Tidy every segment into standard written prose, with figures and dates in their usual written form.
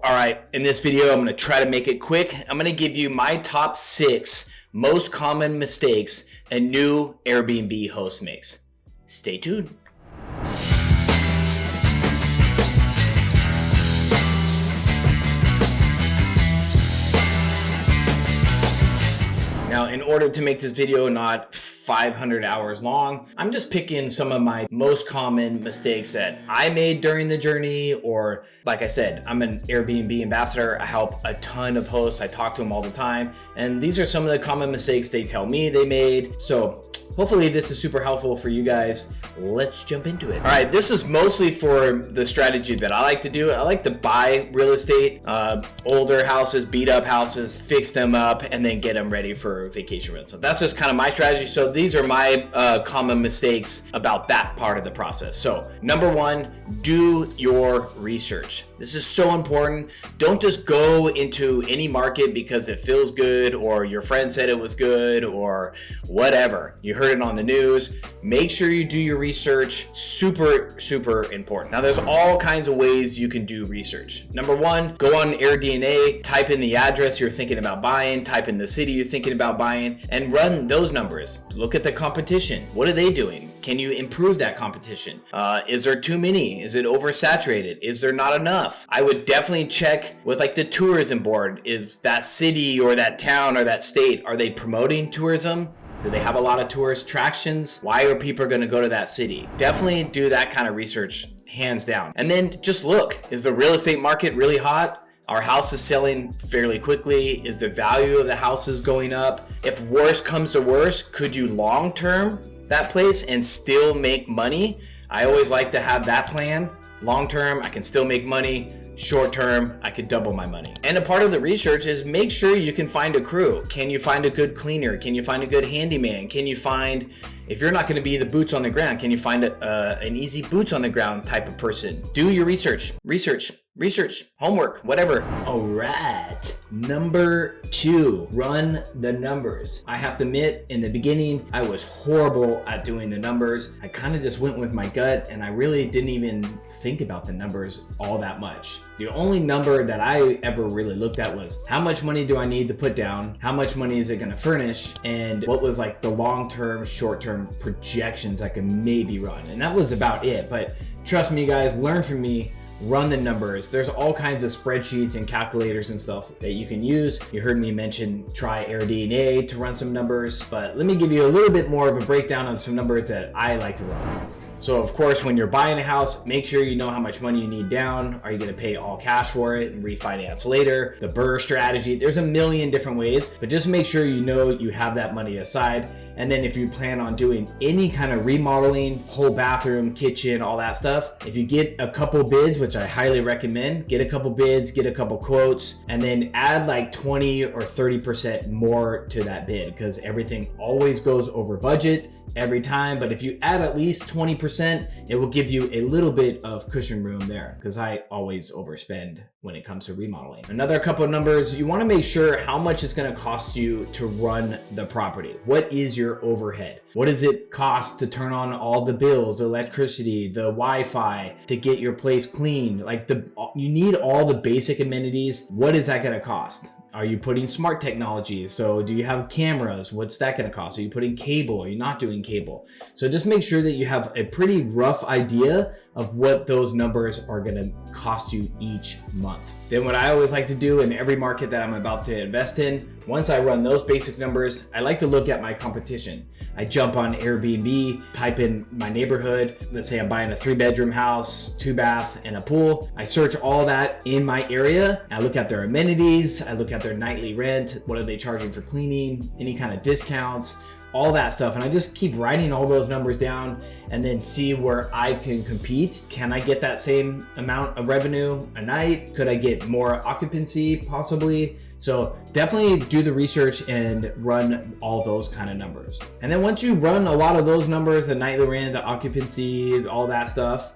All right, in this video, I'm gonna try to make it quick. I'm gonna give you my top 6 most common mistakes a new Airbnb host makes. Stay tuned. Now, in order to make this video not 500 hours long, I'm just picking some of my most common mistakes that I made during the journey, or like I said, I'm an Airbnb ambassador. I help a ton of hosts. I talk to them all the time. And these are some of the common mistakes they tell me they made. So hopefully this is super helpful for you guys. Let's jump into it. All right, this is mostly for the strategy that I like to do. I like to buy real estate, older houses, beat up houses, fix them up, and then get them ready for vacation rental. So that's just kind of my strategy. So these are my common mistakes about that part of the process. So number 1, do your research. This is so important. Don't just go into any market because it feels good or your friend said it was good or whatever. You heard it on the news. Make sure you do your research. Super, super important. Now, there's all kinds of ways you can do research. Number 1, go on AirDNA, type in the address you're thinking about buying, type in the city you're thinking about buying, and run those numbers. Look at the competition. What are they doing? Can you improve that competition? Is there too many? Is it oversaturated? Is there not enough? I would definitely check with like the tourism board. Is that city or that town or that state, are they promoting tourism? Do they have a lot of tourist attractions? Why are people going to go to that city? Definitely do that kind of research, hands down. And then just look, is the real estate market really hot? Are houses selling fairly quickly? Is the value of the houses going up? If worse comes to worse, could you long-term that place and still make money? I always like to have that plan. Long-term, I can still make money. Short-term, I could double my money. And a part of the research is make sure you can find a crew. Can you find a good cleaner? Can you find a good handyman? Can you find, if you're not going to be the boots on the ground, can you find an easy boots on the ground type of person? Do your research, homework, whatever. All right. Number 2, run the numbers. I have to admit, in the beginning, I was horrible at doing the numbers. I kind of just went with my gut and I really didn't even think about the numbers all that much. The only number that I ever really looked at was how much money do I need to put down? How much money is it going to furnish? And what was like the long-term, short-term projections I could maybe run? And that was about it. But trust me, guys, learn from me. Run the numbers. There's all kinds of spreadsheets and calculators and stuff that you can use. You heard me mention try AirDNA to run some numbers, but let me give you a little bit more of a breakdown on some numbers that I like to run. So of course, when you're buying a house, make sure you know how much money you need down. Are you going to pay all cash for it and refinance later? The BRRRR strategy, there's a million different ways, but just make sure you know you have that money aside. And then if you plan on doing any kind of remodeling, whole bathroom, kitchen, all that stuff, if you get a couple bids, which I highly recommend, get a couple bids, get a couple quotes, and then add like 20 or 30% more to that bid, because everything always goes over budget every time. But if you add at least 20%, it will give you a little bit of cushion room there, because I always overspend when it comes to remodeling. Another couple of numbers, you want to make sure how much it's going to cost you to run the property. What is your overhead? What does it cost to turn on all the bills, the electricity, the Wi-Fi, to get your place cleaned? Like you need all the basic amenities. What is that going to cost? Are you putting smart technology? So do you have cameras? What's that going to cost? Are you putting cable? Are you not doing cable? So just make sure that you have a pretty rough idea of what those numbers are going to cost you each month. Then what I always like to do in every market that I'm about to invest in, once I run those basic numbers, I like to look at my competition. I jump on Airbnb, type in my neighborhood. Let's say I'm buying a 3-bedroom house, 2-bath, and a pool. I search all that in my area. I look at their amenities. I look at their nightly rent. What are they charging for cleaning? Any kind of discounts? All that stuff. And I just keep writing all those numbers down and then see where I can compete. Can I get that same amount of revenue a night? Could I get more occupancy possibly? So definitely do the research and run all those kind of numbers. And then once you run a lot of those numbers, the nightly rent, the occupancy, all that stuff,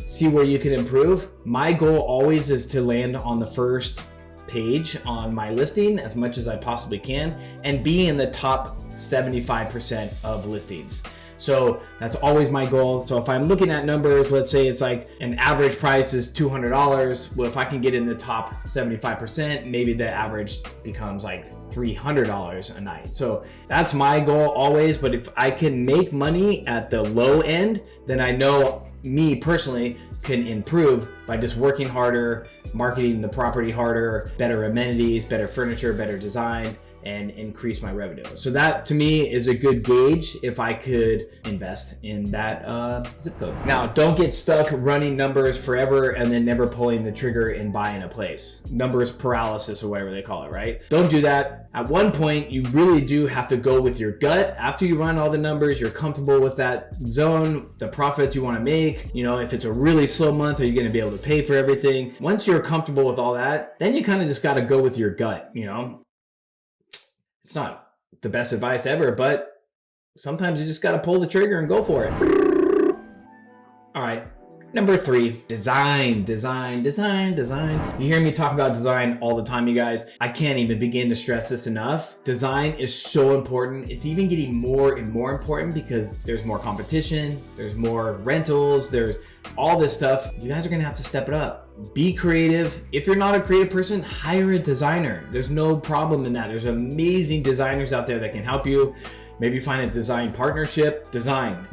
see where you can improve. My goal always is to land on the first page on my listing as much as I possibly can and be in the top 75% of listings. So that's always my goal. So if I'm looking at numbers, let's say it's like an average price is $200. Well, if I can get in the top 75%, maybe the average becomes like $300 a night. So that's my goal always. But if I can make money at the low end, then I know me personally can improve by just working harder, marketing the property harder, better amenities, better furniture, better design, and increase my revenue. So that to me is a good gauge if I could invest in that zip code. Now, don't get stuck running numbers forever and then never pulling the trigger and buying a place. Numbers paralysis or whatever they call it, right? Don't do that. At one point, you really do have to go with your gut. After you run all the numbers, you're comfortable with that zone, the profits you want to make. You know, if it's a really slow month, are you going to be able to pay for everything? Once you're comfortable with all that, then you kind of just got to go with your gut, you know? It's not the best advice ever, but sometimes you just got to pull the trigger and go for it. All right. Number 3, design. You hear me talk about design all the time, you guys. I can't even begin to stress this enough. Design is so important. It's even getting more and more important because there's more competition, there's more rentals, there's all this stuff. You guys are gonna have to step it up. Be creative. If you're not a creative person, hire a designer. There's no problem in that. There's amazing designers out there that can help you. Maybe find a design partnership. Design.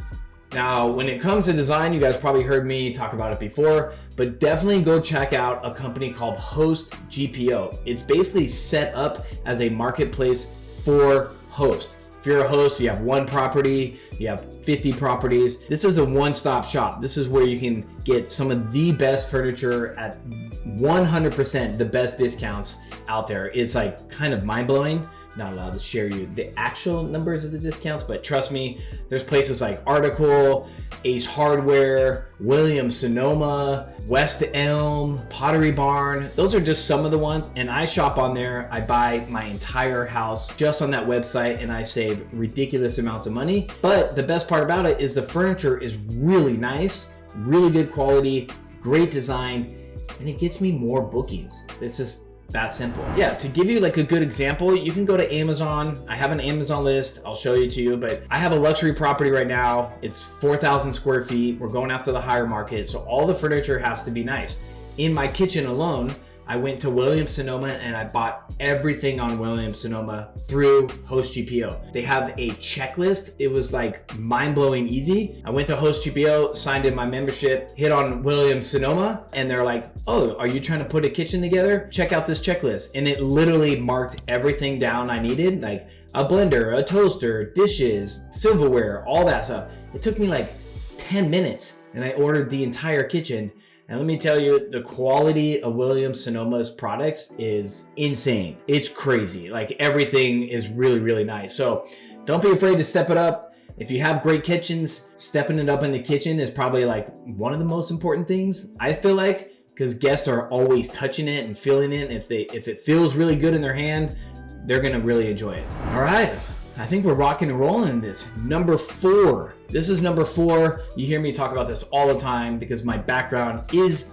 Now, when it comes to design, you guys probably heard me talk about it before, but definitely go check out a company called Hostfullly. It's basically set up as a marketplace for hosts. If you're a host, you have one property, you have 50 properties. This is a one-stop shop. This is where you can get some of the best furniture at 100% the best discounts out there. It's like kind of mind-blowing. Not allowed to share you the actual numbers of the discounts, but trust me, there's places like Article, Ace Hardware, Williams Sonoma, West Elm, Pottery Barn. Those are just some of the ones, and I shop on there. I buy my entire house just on that website, and I save ridiculous amounts of money. But the best part about it is the furniture is really nice, really good quality, great design, and it gets me more bookings. It's just that simple. Yeah, to give you like a good example, you can go to Amazon. I have an Amazon list. I'll show you to you, but I have a luxury property right now. It's 4,000 square feet. We're going after the higher market. So all the furniture has to be nice. In my kitchen alone, I went to Williams Sonoma and I bought everything on Williams Sonoma through Hostfullly. They have a checklist. It was like mind-blowing easy. I went to Hostfullly, signed in my membership, hit on Williams Sonoma, and they're like, oh, are you trying to put a kitchen together? Check out this checklist. And it literally marked everything down I needed, like a blender, a toaster, dishes, silverware, all that stuff. It took me like 10 minutes and I ordered the entire kitchen. And let me tell you, the quality of Williams Sonoma's products is insane. It's crazy. Like everything is really, really nice. So don't be afraid to step it up. If you have great kitchens, stepping it up in the kitchen is probably like one of the most important things, I feel like, because guests are always touching it and feeling it. If it feels really good in their hand, they're gonna really enjoy it. All right. I think we're rocking and rolling in this. Number 4. This is number 4. You hear me talk about this all the time because my background is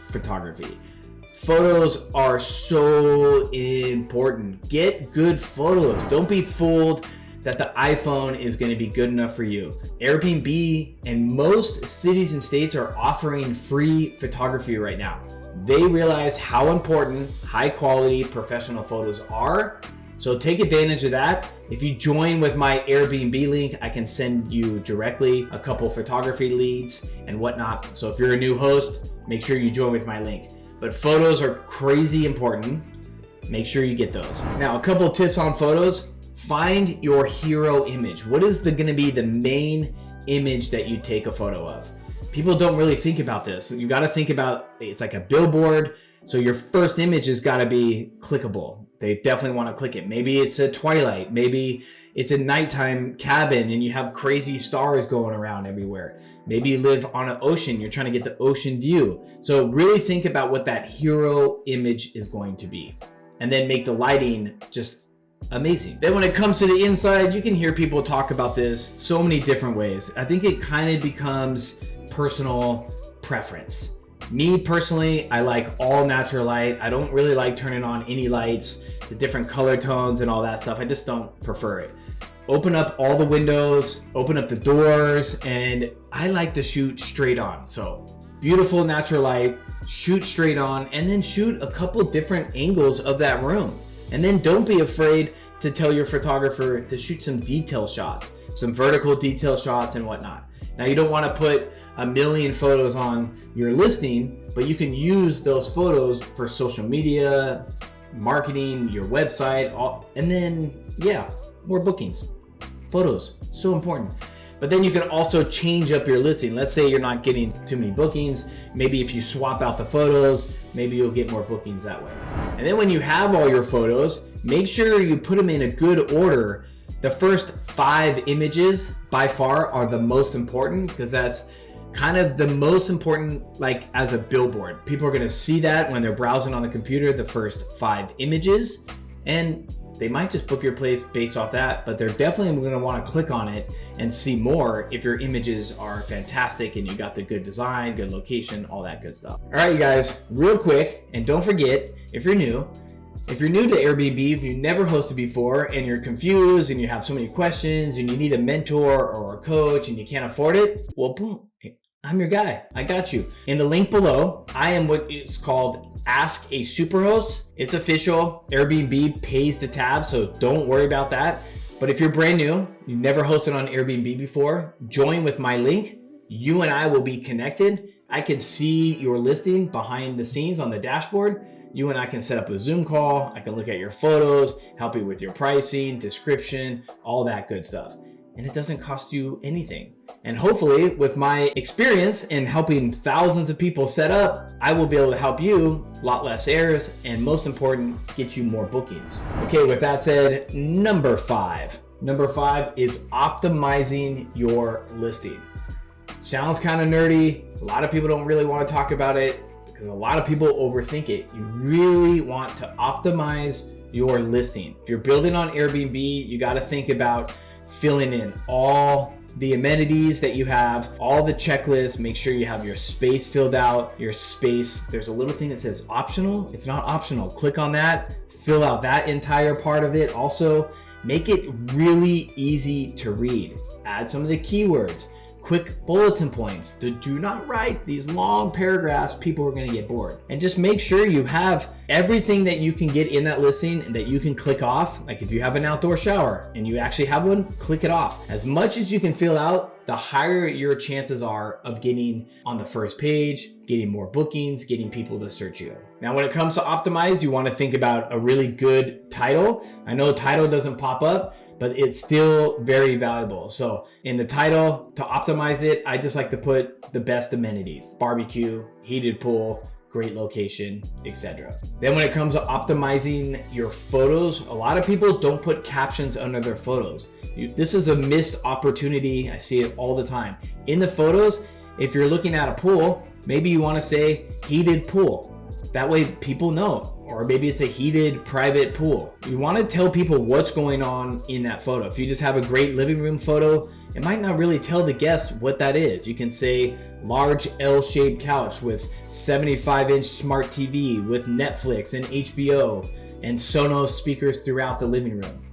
photography. Photos are so important. Get good photos. Don't be fooled that the iPhone is going to be good enough for you. Airbnb and most cities and states are offering free photography right now. They realize how important high quality professional photos are. So take advantage of that. If you join with my Airbnb link, I can send you directly a couple photography leads and whatnot. So if you're a new host, make sure you join with my link. But photos are crazy important. Make sure you get those. Now, a couple of tips on photos. Find your hero image. What is gonna be the main image that you take a photo of? People don't really think about this. You gotta think about, it's like a billboard. So your first image has gotta be clickable. They definitely wanna click it. Maybe it's a twilight. Maybe it's a nighttime cabin and you have crazy stars going around everywhere. Maybe you live on an ocean. You're trying to get the ocean view. So really think about what that hero image is going to be. And then make the lighting just amazing. Then when it comes to the inside, you can hear people talk about this so many different ways. I think it kind of becomes personal preference. Me personally, I like all natural light. I don't really like turning on any lights, the different color tones and all that stuff. I just don't prefer it. open up all the windows, open up the doors, and I like to shoot straight on. So beautiful natural light, shoot straight on, and then shoot a couple different angles of that room. And then don't be afraid to tell your photographer to shoot some detail shots, some vertical detail shots and whatnot. Now you don't want to put a million photos on your listing, but you can use those photos for social media, marketing, your website, and then more bookings. Photos, so important. But then you can also change up your listing. Let's say you're not getting too many bookings. Maybe if you swap out the photos, maybe you'll get more bookings that way. And then when you have all your photos, make sure you put them in a good order. The first 5 images by far are the most important, because that's kind of the most important, like as a billboard. People are gonna see that when they're browsing on the computer, the first 5 images, and they might just book your place based off that, but they're definitely gonna wanna click on it and see more if your images are fantastic and you got the good design, good location, all that good stuff. All right, you guys, real quick, and don't forget, if you're new to Airbnb, if you've never hosted before and you're confused and you have so many questions and you need a mentor or a coach and you can't afford it, well, boom, I'm your guy. I got you. In the link below, I am what is called Ask a Superhost. It's official. Airbnb pays the tab, so don't worry about that. But if you're brand new, you've never hosted on Airbnb before, join with my link. You and I will be connected. I can see your listing behind the scenes on the dashboard. You and I can set up a Zoom call. I can look at your photos, help you with your pricing, description, all that good stuff. And it doesn't cost you anything. And hopefully with my experience in helping thousands of people set up, I will be able to help you a lot less errors, and most important, get you more bookings. Okay, with that said, number 5. Number 5 is optimizing your listing. Sounds kind of nerdy. A lot of people don't really want to talk about it because a lot of people overthink it. You really want to optimize your listing. If you're building on Airbnb, you got to think about filling in all the amenities that you have, all the checklists. Make sure you have your space filled out. Your space, there's a little thing that says optional. It's not optional. Click on that, fill out that entire part of it. Also, make it really easy to read. Add some of the keywords, quick bulletin points. Do not write these long paragraphs. People are going to get bored. And just make sure you have everything that you can get in that listing and that you can click off. Like if you have an outdoor shower and you actually have one, click it off. As much as you can fill out, the higher your chances are of getting on the first page, getting more bookings, getting people to search you. Now, when it comes to optimize, you want to think about a really good title. I know title doesn't pop up, but it's still very valuable. So in the title, to optimize it, I just like to put the best amenities: barbecue, heated pool, great location, etc. Then when it comes to optimizing your photos, a lot of people don't put captions under their photos. This is a missed opportunity. I see it all the time. In the photos, if you're looking at a pool, maybe you want to say heated pool. That way people know. Or maybe it's a heated private pool. You want to tell people what's going on in that photo. If you just have a great living room photo, it might not really tell the guests what that is. You can say large L-shaped couch with 75-inch smart TV with Netflix and HBO and Sonos speakers throughout the living room.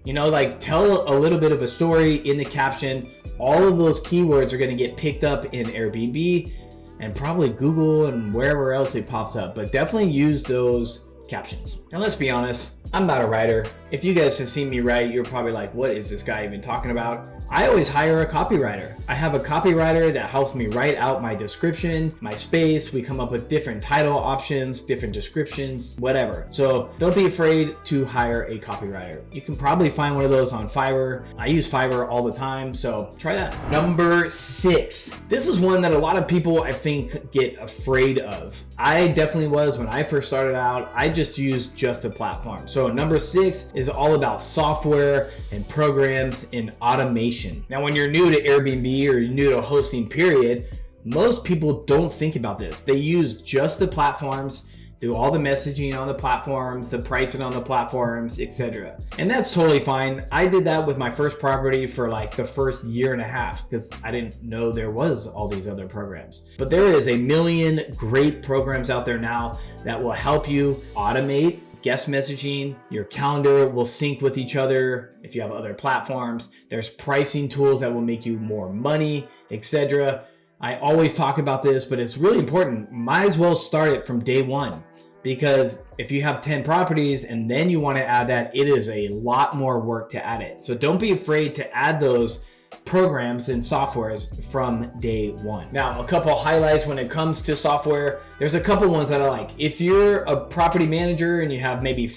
You know, like tell a little bit of a story in the caption. All of those keywords are going to get picked up in Airbnb and probably Google and wherever else it pops up, but definitely use those captions. And let's be honest, I'm not a writer. If you guys have seen me write, you're probably like, what is this guy even talking about? I always hire a copywriter. I have a copywriter that helps me write out my description, my space. We come up with different title options, different descriptions, whatever. So don't be afraid to hire a copywriter. You can probably find one of those on Fiverr. I use Fiverr all the time, so try that. Number 6. This is one that a lot of people, I think, get afraid of. I definitely was when I first started out. I just used just a platform. So number 6 is all about software and programs and automation. Now, when you're new to Airbnb or you're new to hosting period, most people don't think about this. They use just the platforms, do all the messaging on the platforms, the pricing on the platforms, etc. And that's totally fine. I did that with my first property for like the first year and a half because I didn't know there was all these other programs. But there is a million great programs out there now that will help you automate guest messaging. Your calendar will sync with each other if you have other platforms. There's pricing tools that will make you more money, etc. I always talk about this, but it's really important. Might as well start it from day one, because if you have 10 properties and then you want to add that, it is a lot more work to add it. So don't be afraid to add those programs and softwares from day one. Now, a couple highlights when it comes to software. There's a couple ones that I like. If you're a property manager and you have maybe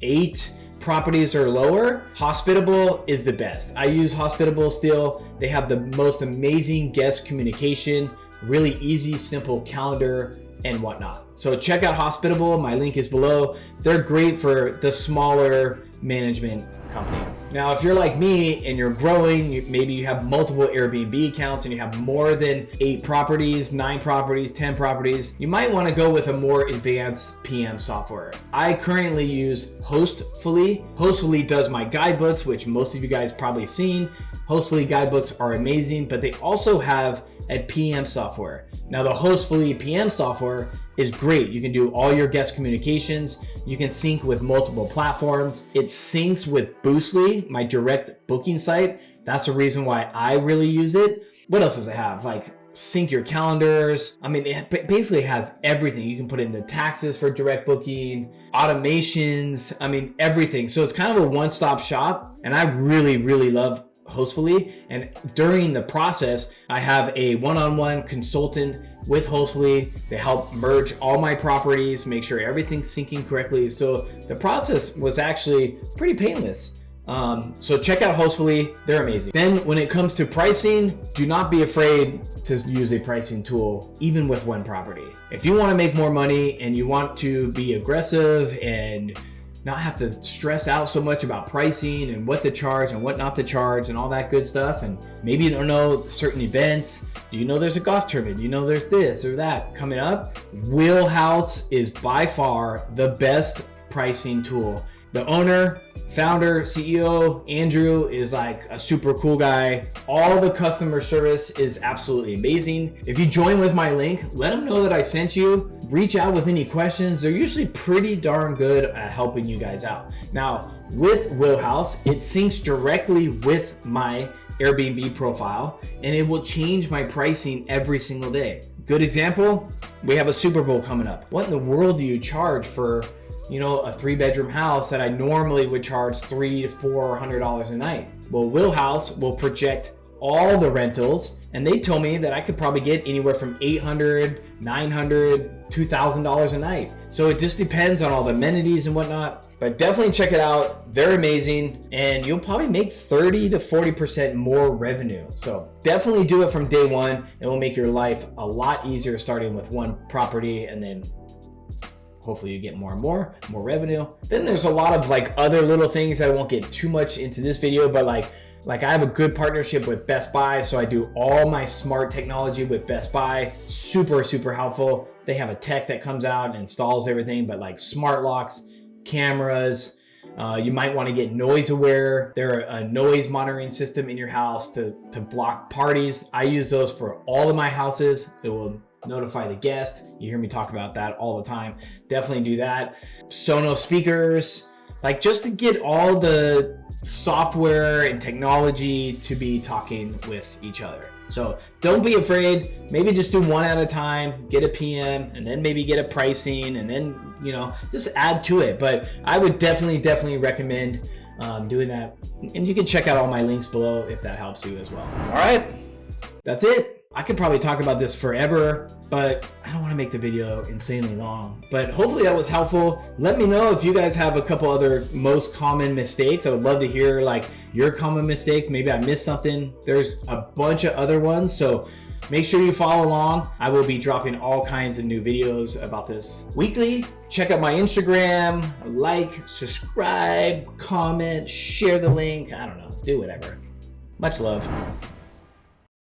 8 properties or lower, Hospitable is the best. I use Hospitable still. They have the most amazing guest communication, really easy, simple calendar and whatnot. So check out Hospitable. My link is below. They're great for the smaller management company. Now, if you're like me and you're growing, maybe you have multiple Airbnb accounts and you have more than 8 properties, 9 properties, 10 properties, you might want to go with a more advanced PM software. I currently use Hostfullly. Hostfullly does my guidebooks, which most of you guys probably seen. Hostfullly guidebooks are amazing, but they also have a PM software. Now, the Hostfullly PM software is great. You can do all your guest communications. You can sync with multiple platforms. It syncs with Boostly, my direct booking site. That's the reason why I really use it. What else does it have? Like sync your calendars. I mean, it basically has everything. You can put in the taxes for direct booking, automations, I mean, everything. So it's kind of a one-stop shop, and I really, really love Hostfullly. And during the process, I have a one-on-one consultant with Hostfullly. They help merge all my properties, make sure everything's syncing correctly. So the process was actually pretty painless. So check out Hostfullly, they're amazing. Then when it comes to pricing, do not be afraid to use a pricing tool, even with one property. If you want to make more money and you want to be aggressive and not have to stress out so much about pricing and what to charge and what not to charge and all that good stuff, and maybe you don't know certain events, do you know there's a golf tournament, do you know there's this or that coming up? WheelHouse is by far the best pricing tool. The owner, founder, CEO, Andrew, is like a super cool guy. All the customer service is absolutely amazing. If you join with my link, let them know that I sent you. Reach out with any questions. They're usually pretty darn good at helping you guys out. Now, with WheelHouse, it syncs directly with my Airbnb profile, and it will change my pricing every single day. Good example, we have a Super Bowl coming up. What in the world do you charge for, you know, a 3-bedroom house that I normally would charge $300 to $400 a night? Well, WheelHouse will project all the rentals, and they told me that I could probably get anywhere from $800, $900, $2,000 a night. So it just depends on all the amenities and whatnot, but definitely check it out. They're amazing, and you'll probably make 30 to 40% more revenue. So definitely do it from day one. It will make your life a lot easier, starting with one property, and then hopefully you get more and more revenue. Then there's a lot of like other little things that I won't get too much into this video, but like I have a good partnership with Best Buy, so I do all my smart technology with Best Buy. Super, super helpful. They have a tech that comes out and installs everything, but like smart locks, cameras, you might want to get NoiseAware. They're a noise monitoring system in your house to block parties. I use those for all of my houses. It will notify the guest. You hear me talk about that all the time. Definitely do that. Sonos speakers, like just to get all the software and technology to be talking with each other. So don't be afraid. Maybe just do one at a time, get a PM, and then maybe get a pricing, and then, you know, just add to it. But I would definitely recommend doing that. And you can check out all my links below if that helps you as well. All right, that's it. I could probably talk about this forever, but I don't want to make the video insanely long. But hopefully that was helpful. Let me know if you guys have a couple other most common mistakes. I would love to hear like your common mistakes. Maybe I missed something. There's a bunch of other ones, so make sure you follow along. I will be dropping all kinds of new videos about this weekly. Check out my Instagram, like, subscribe, comment, share the link. I don't know, do whatever. Much love.